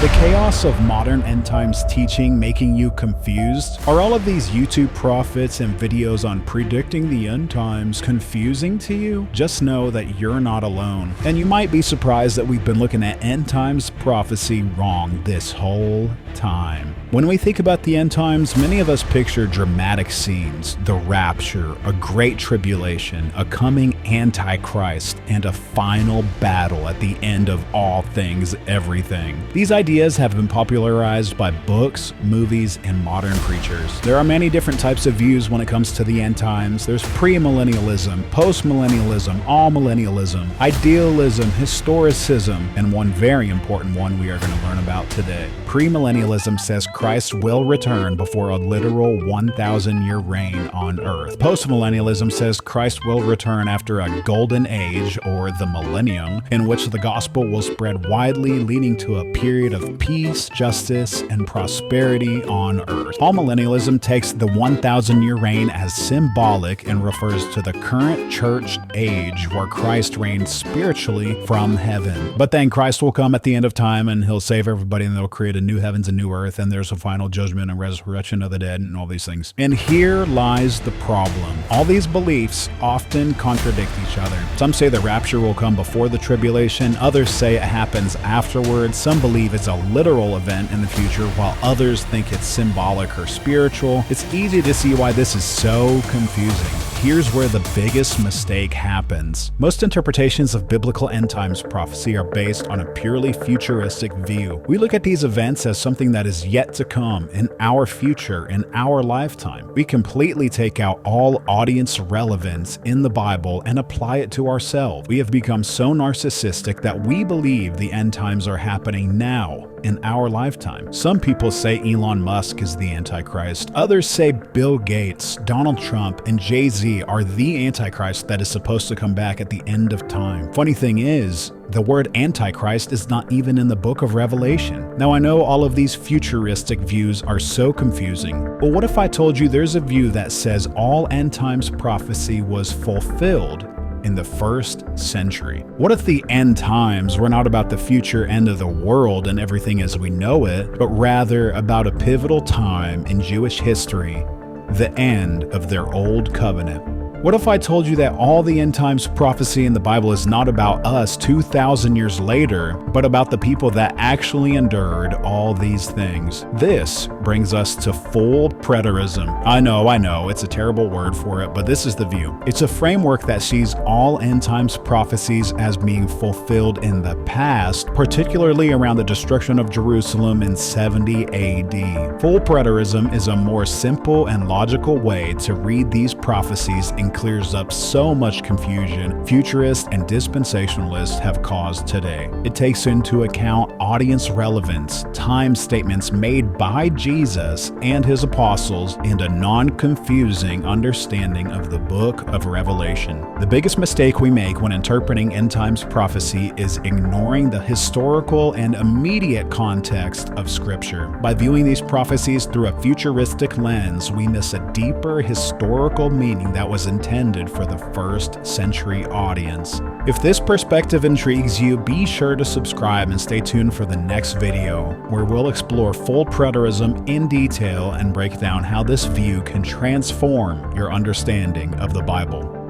the chaos of modern end times teaching making you confused? Are all of these YouTube prophets and videos on predicting the end times confusing to you? Just know that you're not alone. And you might be surprised that we've been looking at end times prophecy wrong this whole time. When we think about the end times, many of us picture dramatic scenes, the rapture, a great tribulation, a coming antichrist, and a final battle at the end of all things everything. These ideas have been popularized by books, movies, and modern preachers. There are many different types of views when it comes to the end times. There's premillennialism, postmillennialism, all-millennialism, idealism, historicism, and one very important one we are going to learn about today. Premillennialism says Christ will return before a literal 1,000-year reign on earth. Postmillennialism says Christ will return after a golden age, or the millennium, in which the gospel will spread widely, leading to a period of peace, justice, and prosperity on earth. All-millennialism takes the 1,000-year reign as symbolic and refers to the current church age where Christ reigns spiritually from heaven. But then Christ will come at the end of time and he'll save everybody and they'll create a new heavens and new earth, and there's a final judgment and resurrection of the dead and all these things. And here lies the problem. All these beliefs often contradict each other. Some say the rapture will come before the tribulation, others say it happens afterwards, some believe it's a literal event in the future, while others think it's symbolic or spiritual. It's easy to see why this is so confusing. Here's where the biggest mistake happens. Most interpretations of biblical end times prophecy are based on a purely futuristic view. We look at these events as something that is yet to come in our future, in our lifetime. We completely take out all audience relevance in the Bible and apply it to ourselves. We have become so narcissistic that we believe the end times are happening now, in our lifetime. Some people say Elon Musk is the Antichrist. Others say Bill Gates, Donald Trump, and Jay-Z are the Antichrist that is supposed to come back at the end of time. Funny thing is, the word Antichrist is not even in the book of Revelation. Now I know all of these futuristic views are so confusing, but what if I told you there's a view that says all end times prophecy was fulfilled in the 1st century? What if the end times were not about the future end of the world and everything as we know it, but rather about a pivotal time in Jewish history, the end of their old covenant? What if I told you that all the end times prophecy in the Bible is not about us 2,000 years later, but about the people that actually endured all these things? This brings us to full preterism. I know, it's a terrible word for it, but this is the view. It's a framework that sees all end times prophecies as being fulfilled in the past, particularly around the destruction of Jerusalem in 70 AD. Full preterism is a more simple and logical way to read these prophecies and clears up so much confusion futurists and dispensationalists have caused today. It takes into account audience relevance, time statements made by Jesus and his apostles, and a non-confusing understanding of the book of Revelation. The biggest mistake we make when interpreting end times prophecy is ignoring the historical and immediate context of Scripture. By viewing these prophecies through a futuristic lens, we miss a deeper historical meaning that was intended for the 1st century audience. If this perspective intrigues you, be sure to subscribe and stay tuned for the next video, where we'll explore full preterism in detail and break down how this view can transform your understanding of the Bible.